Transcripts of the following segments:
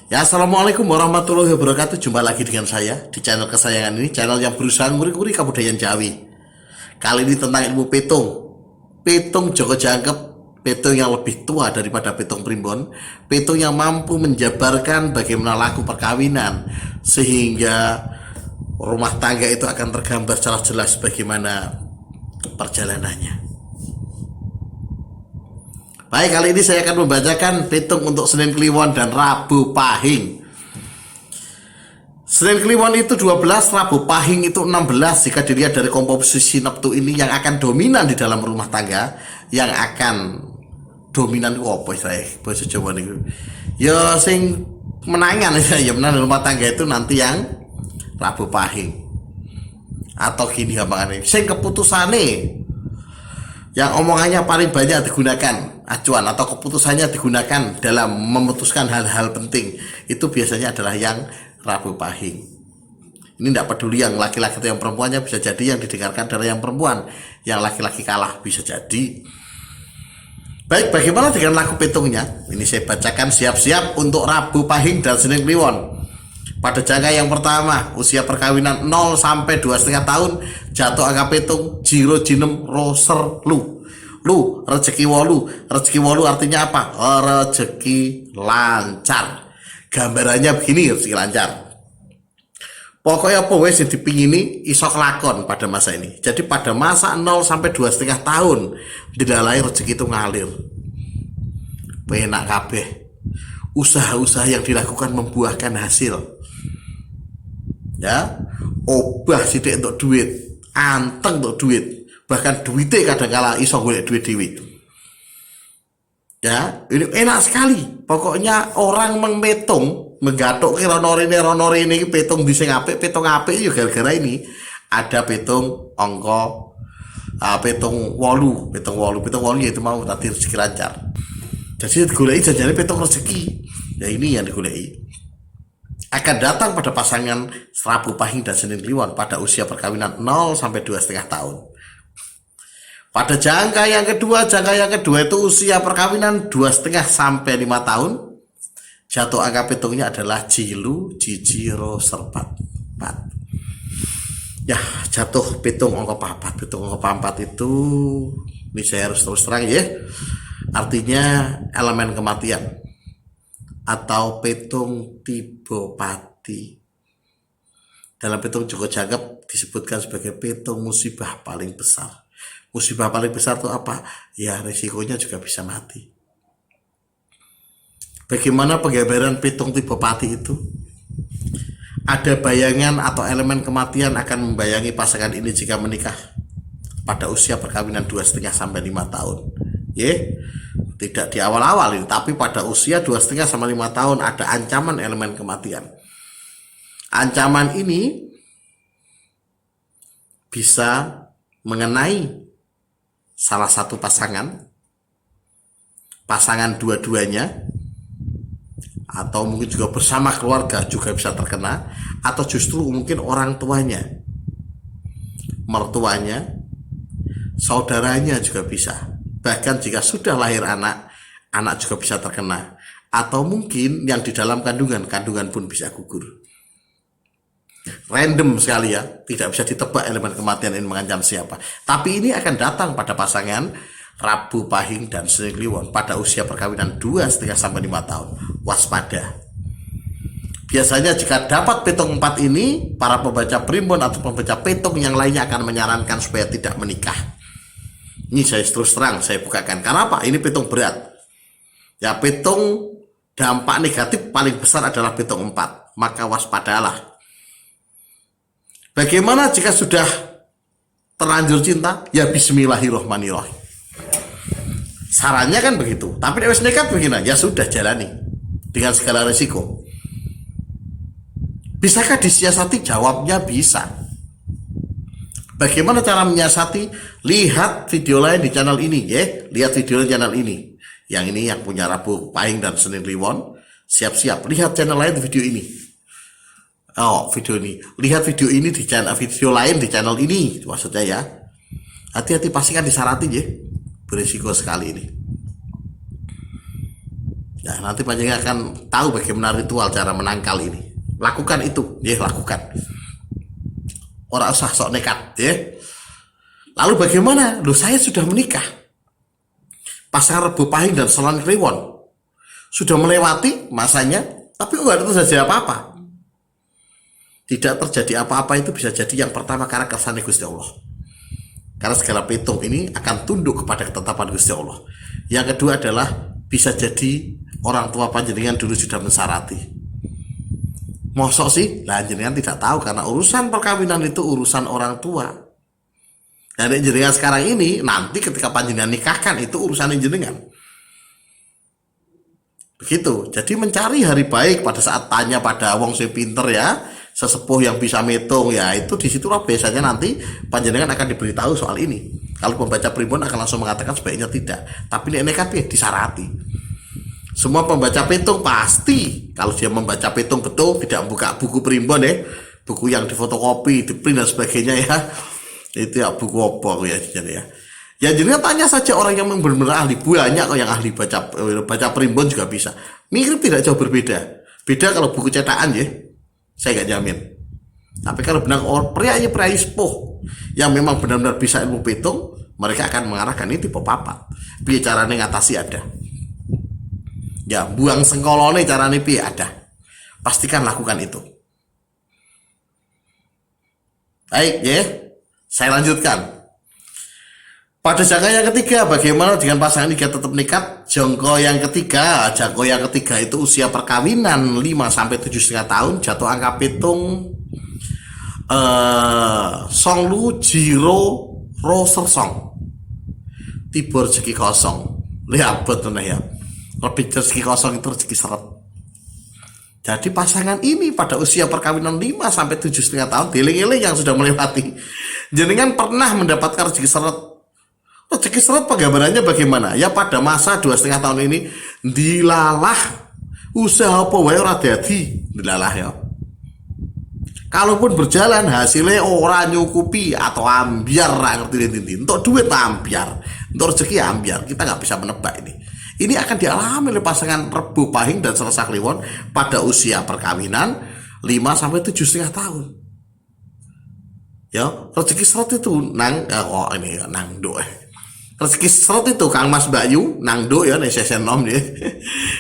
Ya, assalamualaikum warahmatullahi wabarakatuh. Jumpa lagi dengan saya di channel kesayangan ini, channel yang berusaha nguri-nguri kebudayaan Jawi. Kali ini tentang ilmu petung. Petung Joko Jangkep, petung yang lebih tua daripada petung primbon, petung yang mampu menjabarkan bagaimana laku perkawinan sehingga rumah tangga itu akan tergambar secara jelas bagaimana perjalanannya. Baik, kali ini saya akan membacakan petung untuk Senin Kliwon dan Rabu Pahing. Senin Kliwon itu 12, Rabu Pahing itu 16. Jika dilihat dari komposisi Neptu ini yang akan dominan di dalam rumah tangga, yang akan dominan apa saya bahasa Jawa nih? Ya sing menangan ya menang rumah tangga itu nanti yang Rabu Pahing. Atau gini gampangannya, sing keputusane yang omongannya paling banyak digunakan acuan atau keputusannya digunakan dalam memutuskan hal-hal penting itu biasanya adalah yang Rabu Pahing. Ini tidak peduli yang laki-laki atau yang perempuannya, bisa jadi yang didengarkan adalah yang perempuan, yang laki-laki kalah bisa jadi. Baik, bagaimana dengan laku petungnya? Ini saya bacakan siap-siap untuk Rabu Pahing dan Senin Kliwon. Pada jangka yang pertama, usia perkawinan 0 sampai 2,5 tahun, jatuh angka petung jiro jinem roser lu rezeki wolu. Rezeki wolu artinya apa? Rezeki lancar. Gambarannya begini, rezeki lancar. Pokoknya apa wes yang dipingini iso kelakon pada masa ini. Jadi pada masa 0 sampai 2,5 tahun dilalai rezeki itu ngalir. Penak kabeh. Usaha-usaha yang dilakukan membuahkan hasil. Ya, obah sidik untuk duit, anteng untuk duit, bahkan duitnya kadang-kala iso golek duit dewi. Ya, ini enak sekali. Pokoknya orang mengmetung, menggatuk ronori ini petung di sing apik, petung apik yo gara-gara ini ada petung angka petung wolu itu mau tadi rezeki lancar. Jadi digoleki janjane petung rezeki. Ya ini yang digoleki. Akan datang pada pasangan Rabu Pahing dan Senin Kliwon pada usia perkawinan 0 sampai 2,5 tahun. Pada jangka yang kedua itu usia perkawinan 2,5 sampai 5 tahun. Jatuh angka petungnya adalah jilu, jijiro, serpat. Ya, jatuh petung angka 4. Petung angka 4 itu ini saya harus terus terang ya. Artinya elemen kematian atau petung tiba pati. Dalam petung Joko Jangkep disebutkan sebagai petung musibah paling besar. Musibah paling besar itu apa? Ya risikonya juga bisa mati. Bagaimana penggambaran petung tiba pati itu? Ada bayangan atau elemen kematian akan membayangi pasangan ini jika menikah pada usia perkawinan 2,5 sampai 5 tahun. Tidak di awal-awal ini, tapi pada usia 2,5 sampai 5 tahun ada ancaman elemen kematian. Ancaman ini bisa mengenai salah satu pasangan dua-duanya, atau mungkin juga bersama keluarga juga bisa terkena, atau justru mungkin orang tuanya, mertuanya, saudaranya juga bisa. Bahkan jika sudah lahir anak juga bisa terkena. Atau mungkin yang di dalam kandungan pun bisa gugur. Random sekali ya, tidak bisa ditebak elemen kematian ini mengancam siapa. Tapi ini akan datang pada pasangan Rabu Pahing dan Senin Kliwon pada usia perkawinan 2,5 sampai 5 tahun. Waspada. Biasanya jika dapat petung 4 ini, para pembaca primbon atau pembaca petung yang lainnya akan menyarankan supaya tidak menikah. Ini saya terus terang saya bukakan. Karena apa? Ini petung berat. Ya, petung dampak negatif paling besar adalah petung 4. Maka waspadalah. Bagaimana jika sudah terlanjur cinta? Ya bismillahirrahmanirrahim. Sarannya kan begitu. Tapi harus nekat begini. Ya sudah jalani. Dengan segala resiko. Bisakah disiasati? Jawabnya bisa. Bagaimana cara menyiasati? Lihat video lain di channel ini ya. Lihat video channel ini. Yang ini yang punya Rabu Pahing dan Senin Kliwon. Siap-siap. Lihat channel lain di video ini. Video ini. Lihat video ini di channel video lain di channel ini. Maksudnya ya. Hati-hati pastikan disarati ya. Berisiko sekali ini. Nah, nanti panjenengan akan tahu bagaimana ritual cara menangkal ini. Lakukan itu, ya lakukan. Orang usah sok nekat, ya. Lalu bagaimana? Loh, saya sudah menikah. Pasangan Rebo Pahing dan Selan Kliwon sudah melewati masanya, tapi enggak ada terjadi apa-apa. Tidak terjadi apa-apa itu bisa jadi yang pertama karena kersane Gusti Allah. Karena segala petung ini akan tunduk kepada ketetapan Gusti Allah. Yang kedua adalah bisa jadi orang tua panjenengan dulu sudah mensarati. Mosok sih? Lah jenengan tidak tahu karena urusan perkawinan itu urusan orang tua. Dan jenengan sekarang ini nanti ketika panjenengan nikahkan itu urusan jenengan. Begitu. Jadi mencari hari baik pada saat tanya pada wong sing pinter ya, sesepuh yang bisa metung ya, itu disitulah biasanya nanti panjenengan akan diberitahu soal ini. Kalau pembaca primbon akan langsung mengatakan sebaiknya tidak, tapi ini nekat ya disarati. Semua pembaca petung pasti kalau dia membaca petung betul, tidak membuka buku primbon ya, buku yang difotokopi, diprint dan sebagainya ya, itu ya buku apa ya jadi ya. Ya jadi tanya saja orang yang benar-benar ahli, banyak kok yang ahli baca primbon juga bisa. Mirip tidak jauh berbeda. Beda kalau buku cetakan ya, saya nggak jamin. Tapi kalau benar pria sepuh yang memang benar-benar bisa ilmu petung, mereka akan mengarahkan ini tipe papat. Biar caranya ngatasi ada. Ya, buang sengkolone caranya piye ada. Pastikan lakukan itu. Baik ya, saya lanjutkan. Pada jangka yang ketiga, bagaimana dengan pasangan jika tetap nekat? Jangka yang ketiga itu usia perkawinan 5-7,5 tahun, jatuh angka petung Songlu Jiro Rosersong tiba rezeki kosong. Lihat betul ya. Lebih rezeki kosong itu rezeki seret. Jadi pasangan ini pada usia perkawinan 5-7,5 tahun, dieling-eling yang sudah melewati. Jenengan pernah mendapatkan rezeki seret. Rezeki seret penggambarannya bagaimana? Ya pada masa 2,5 tahun ini dilalah usaha apa wae ora dadi, dilalah ya. Kalaupun berjalan hasilnya orang nyukupi atau ambiar, ngerti untuk duit ambiar, untuk rezeki ambiar, kita nggak bisa menebak ini. Ini akan dialami oleh pasangan Rebo Pahing dan Selasa Kliwon pada usia perkawinan 5-7,5 tahun. Ya, rezeki seret itu rezeki seret itu Kang Mas Bayu nang do ya nek sesenom ya.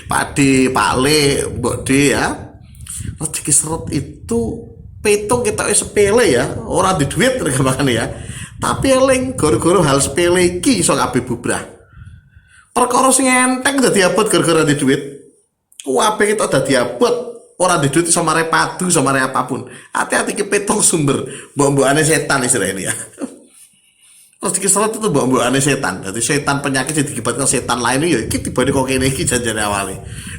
Pak D, Pak Le, Mbok D ya. Rezeki seret itu petung kita sepele ya, orang di duit makanya ya. Tapi eling goro-goro hal sepele iki iso kabeh bubrah. Perkara sing enteng dadi abot gara-gara di duit. Kuwabe kita dadi abot ora di duit sama repadu sama apapun. Hati-hati ke petung sumber mbok-mbokane setan istilahnya ya. Rezeki seret itu mbok-mbokane setan. Dadi setan penyakit yang dikibatkan setan lain ya iki tibane kok kene iki janjane awale.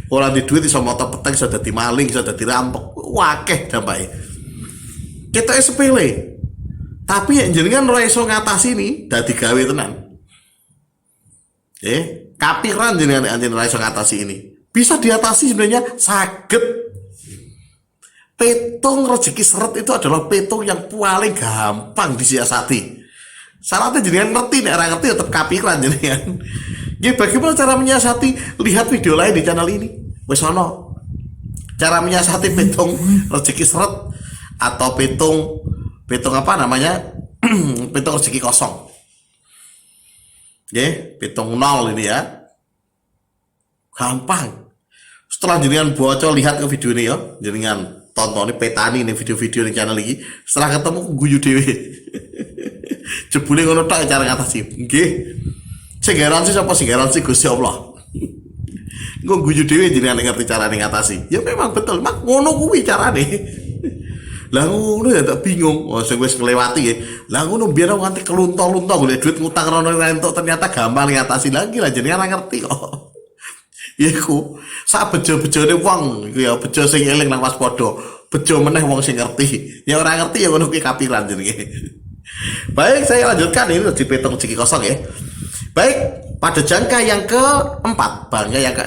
Ora di duit iso moto peteng iso dadi maling, iso dadi rampok. Wakeh dampake. Kita sepele. Tapi yang jenengan ora iso ngatasi ini dadi gawe tenan. Kapiran jenengan ora iso ngatasi ini. Bisa diatasi sebenarnya saged. Petung rezeki seret itu adalah petung yang paling gampang disiasati. Syaratnya jenengan ngerti, nek ora ngerti tetap kapiran jenengan. Ya bagaimana cara menyiasati? Lihat video lain di channel ini. Wis ono. Cara menyiasati petung rezeki seret atau petung apa namanya? Petung rezeki kosong. Petung nol ini ya. Gampang. Setelah jenengan bocor lihat ke video ini ya, jenengan tonton ini petani ini video-video di channel ini. Setelah ketemu guyu dhewe. Jebule ngono tok cara ngatasi. Nggih. Sing garansi sapa sing garansi Gusti Allah. Engko guyu dhewe jenengan ngerti carane ngatasi. Ya memang betul, mak ngono kuwi carane. Lah ngono ya tak bingung. Oh sing wis nglewati ya. Lah ngono biar nganti kelunto-lunto golek duit ngutang rono entuk ternyata gampang ngatasi lagi lah jenengan ngerti kok. Iku sak bejo-bejone wong iku ya bejo sing eling nang waspada. Bejo meneh wong sing ngerti. Ya ora ngerti ya ngono kuwi kapiran jenenge. Baik, saya lanjutkan ini di petung rezeki kosong ya. Baik, pada jangka yang keempat,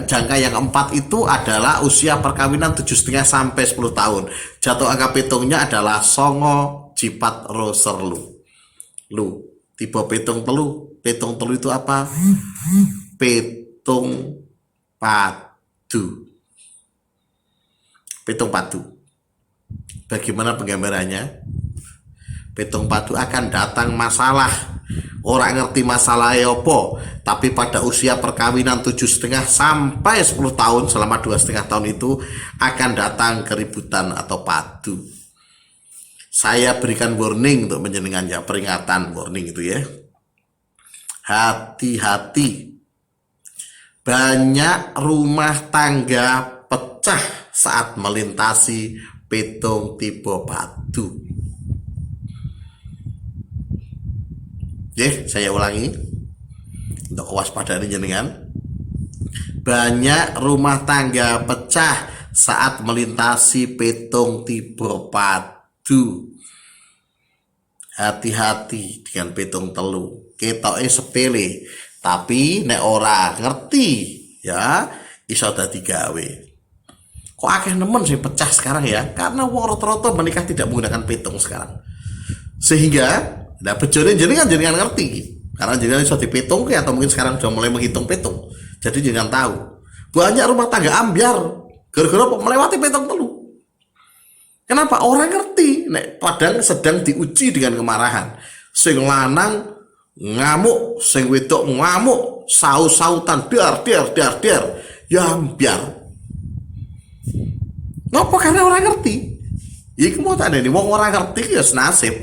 jangka yang keempat itu adalah usia perkawinan 7,5-10 tahun. Jatuh angka petungnya adalah Songo Jipat Roserlu. Tipe petung telu itu apa? Petung padu. padu. Pitung padu. Bagaimana penggambarannya? Pitung padu akan datang masalah. Orang ngerti masalahnya apa, tapi pada usia perkawinan 7,5 sampai 10 tahun, selama 2,5 tahun itu akan datang keributan atau padu. Saya berikan warning untuk menjenengan ya, peringatan, warning itu ya. Hati-hati. Banyak rumah tangga pecah saat melintasi pitung tiba padu. Saya ulangi untuk kewaspadaan jenengan. Banyak rumah tangga pecah saat melintasi pitung tiba padu. Hati-hati dengan pitung telu. Ketoke sepele, tapi nek ora ngerti ya iso dadi gawe. Kok akeh nemen sih pecah sekarang ya? Karena wong rata-rata menikah tidak menggunakan pitung sekarang. Sehingga nah, bejone jenengan ngerti. Karena jenengan iso dipitung atau mungkin sekarang sudah mulai menghitung pitung. Jadi jenengan tahu. Banyak rumah tangga ambyar gara-gara melewati pitung telu. Kenapa? Orang ngerti nek padahal sedang diuji dengan kemarahan. Sing lanang ngamuk, sing wedok ngamuk, saut-sautan dar. Ya ambyar. Ngapa? Karena orang ngerti. Iki mau tak ada nih, wong orang ngerti ya nasib.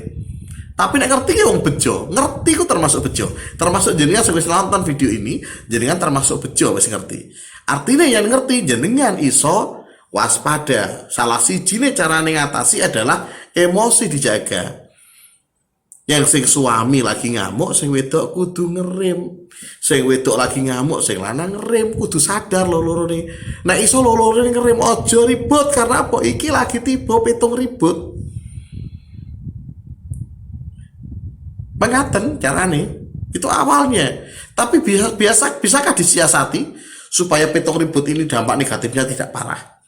Tapi nek ngerti ki wong bejo, ngerti ku termasuk bejo. Termasuk jenengan wis nonton video ini, jenengan termasuk bejo wis ngerti. Artinya yang ngerti jenengan iso waspada. Salah sijine carane ngatasi adalah emosi dijaga. Yang sing suami lagi ngamuk, sing wedok kudu ngerem. Sing wedok lagi ngamuk, sing lanang ngerem, kudu sadar loro-lorone. Nek iso loro-lorone ngerem aja ribut karena apa? Iki lagi tiba pitung ribut. Mengaten carane itu awalnya, tapi bisakah disiasati supaya pitung ribut ini dampak negatifnya tidak parah?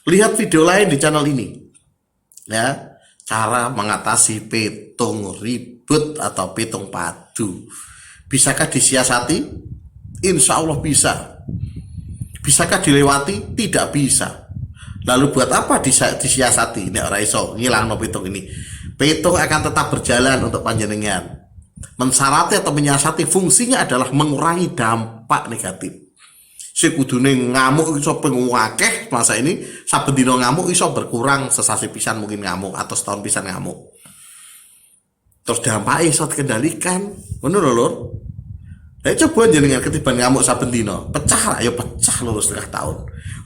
Lihat video lain di channel ini ya, cara mengatasi pitung ribut atau pitung padu. Bisakah disiasati? Insya Allah bisa. Bisakah dilewati? Tidak bisa. Lalu buat apa disiasati? Nek ora iso ngilangno pitung ini. Pitung akan tetap berjalan untuk panjenengan. Mensyaratkan atau menyiasati fungsinya adalah mengurangi dampak negatif. Si kudune ngamuk iso pengwakeh masa ini saben dina ngamuk iso berkurang sesasi pisan mungkin ngamuk atau setahun pisan ngamuk. Terus dampaknya iso dikendalikan. Ngono lho, Lur. Coba jenengan ketiban ngamuk saben dina, pecah lah ya pecah lho setengah tahun.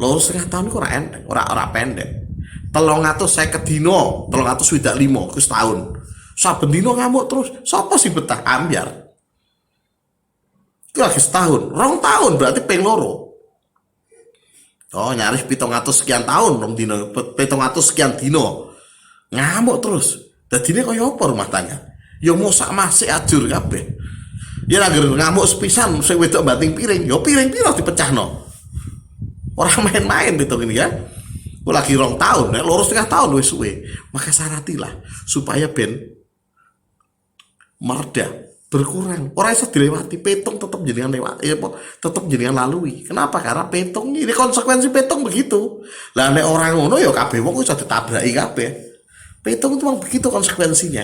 Lho setengah tahun iku ora enteng, ora pendek. 350 dino, 325 ku setahun. Saben dino ngamuk terus, sapa sing betah ambyar? Itu lagi setahun, 2 tahun berarti ping loro. Oh, nyaris 700 sekian tahun rong dino, 700 sekian dino. Ngamuk terus. Dadine kaya apa rumah tangga? Ya mosak masih ajur kabeh. Ya anggere ngamuk sepisan sing wedok banting piring, ya piring piro dipecahno. Ora main-main pitung ini ya. Lagi 2 tahun, nek 2,5 tahun wis suwe. Maka syaratilah supaya ben mereda, berkurang. Ora iso dilewati, pitung tetep jenengan lewat. Ya tetep jenengan lalui. Kenapa? Karena pitung ini konsekuensi pitung begitu. Lah nek ora ngono ya kabeh wong iso ditabraki kabeh. Pitung itu memang begitu konsekuensinya,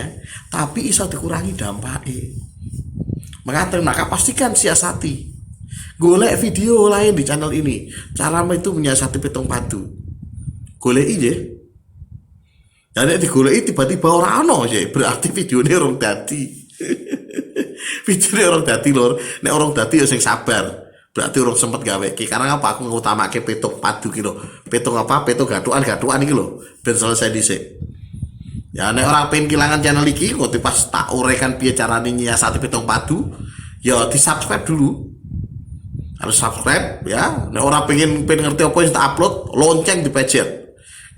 tapi iso dikurangi dampaknya. Maka pastikan siasati. Golek video lain di channel ini. Cara itu menyiasati pitung padu. Goleki nggih. Ya nek digoleki tiba-tiba ora ana ya, berarti videone urung dadi. Videone urung dadi, Lur. Nek urung dadi ya sing sabar. Berarti urung sempet gawe iki. Karena apa aku ngutamake pitung padu ki lho. Pitung apa? Pitung gadukan iki lho. Ben selesai dhisik. Ya nek ora pengen kehilangan channel iki, kok pas tak urekan piye carane nyiasati pitung padu, ya di-subscribe dulu. Harus subscribe ya. Nek ora pengen ngerti apa yang tak upload, lonceng dipencet.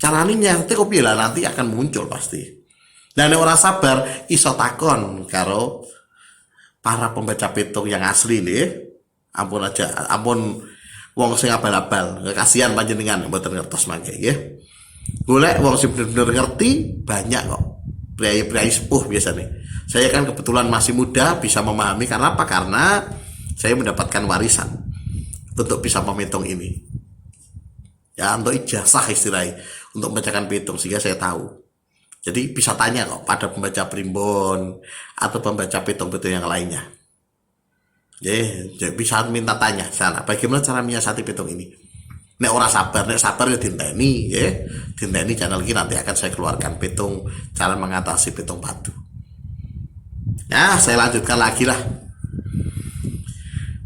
Carane ngerti kok piye lah nanti akan muncul pasti. Dan nek ora sabar iso takon karo para pembaca pitung yang asli nih. Ampun wong sing abal-abal. Kasihan panjenengan mboten ngertos mangke nggih. Golek wong sing bener-bener ngerti banyak kok. Priai-priai sepuh biasanya. Saya kan kebetulan masih muda bisa memahami karena apa? Karena saya mendapatkan warisan untuk bisa menghitung ini. Ya, untuk ijazah istilahnya untuk membacakan pitung sehingga saya tahu. Jadi bisa tanya kok pada pembaca primbon atau pembaca pitung-pitung yang lainnya. Jadi bisa minta tanya sana bagaimana cara menyiasati pitung ini. Nek ora sabar, nek sabar ya dinteni, ya. Dinteni channel ini nanti akan saya keluarkan pitung cara mengatasi pitung batu. Nah, saya lanjutkan lagi lah.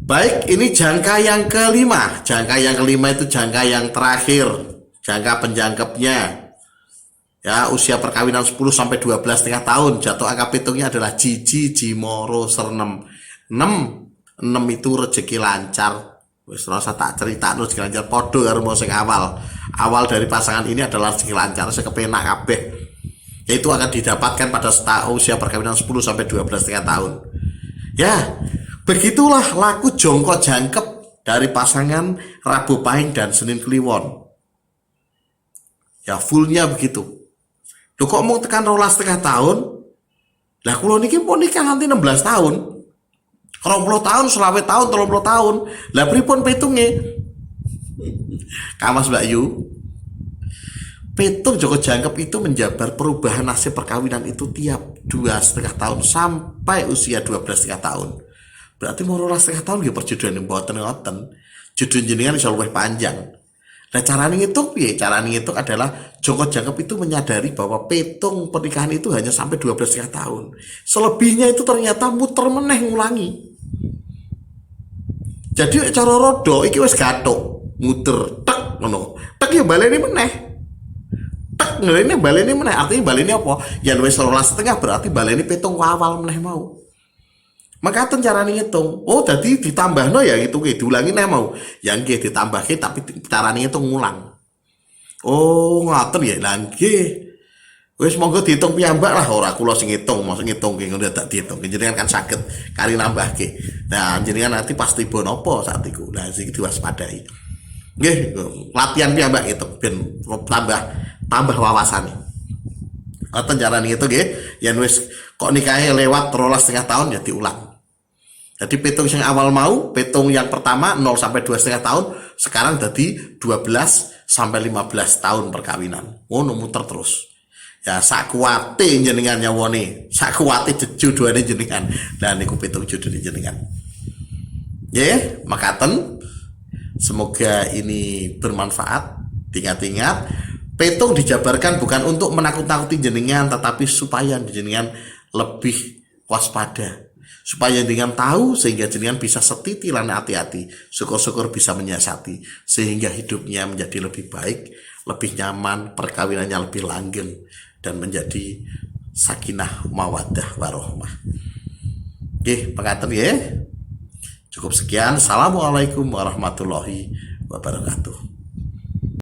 Baik, ini jangka yang kelima. Jangka yang kelima itu jangka yang terakhir. Jangka penjangkepnya. Ya, usia perkawinan 10 sampai 12,5 tahun. Jatuh angka pitungnya adalah Jiji, Jimoro, Sernem. 6 itu rezeki lancar. Wis rasa tak cerita rezeki lancar podo karo sing awal. Awal dari pasangan ini adalah rezeki lancar, sekepenak kabeh. Yaitu akan didapatkan pada usia perkawinan 10 sampai 12,5 tahun. Ya, begitulah laku jongko jangkep dari pasangan Rabu Pahing dan Senin Kliwon. Ya, fullnya begitu. Loh kok mau tekan 12,5 tahun? Lah kula niki mau nikah nanti 16 tahun. 20 tahun, 20 tahun, 30 tahun. Lah pripun pitungnya? Kamas Mbak Yu. Pitung joko jangkep itu menjabar perubahan nasib perkawinan itu tiap 2,5 tahun sampai usia 12,5 tahun. Berarti mau 12,5 tahun ya perjodohan yang mboten ngoten. Jodoh jenengan iso luwih panjang. Nah, cara ngitung piye? Cara ngitung adalah joko jangkep itu menyadari bahwa pitung pernikahan itu hanya sampai 12,5 tahun. Selebihnya itu ternyata muter meneh ngulangi. Jadi cara rodo iki wis gathuk, muter tek ngono. Tek ya baleni meneh. Tek ngene baleni meneh. Artinya baleni apa? Ya wis 12,5 berarti baleni pitung awal meneh mau. Maka cara ngitung, oh tadi ditambah ya gitu, diulangi nih mau, yang nggih ditambahke tapi cara ngitung ngulang. Oh ngaten ya, lagi, wes monggo dihitung piyambak lah, ora kula sing ngitung, mau ngitung ngono tak dihitung, jenengan kan saged kali nambahke. Nah jenengan nanti pasti bonopo saat itu, nah sing diwaspadai. Nggih, latihan piyambak itu, ben tambah wawasan. Atau cara itu nggih, yang wes kok nikahnya lewat 13,5 tahun ya diulang. Jadi pitung yang awal mau, pitung yang pertama 0 sampai 2,5 tahun, sekarang jadi 12 sampai 15 tahun perkawinan. Oh, muter terus. Ya sakuwate jenengan nyawone, sakuwate jodohane jenengan. Lah niku pitung jodohane jenengan. Ya, makaten semoga ini bermanfaat. Ingat-ingat, pitung dijabarkan bukan untuk menakut-nakuti jenengan, tetapi supaya jenengan lebih waspada. Supaya jenengan tahu sehingga jenengan bisa setiti lan hati-hati, syukur-syukur bisa menyiasati sehingga hidupnya menjadi lebih baik, lebih nyaman, perkawinannya lebih langgeng dan menjadi sakinah mawaddah warohmah. Oke, pengaten ya. Cukup sekian. Assalamualaikum warahmatullahi wabarakatuh.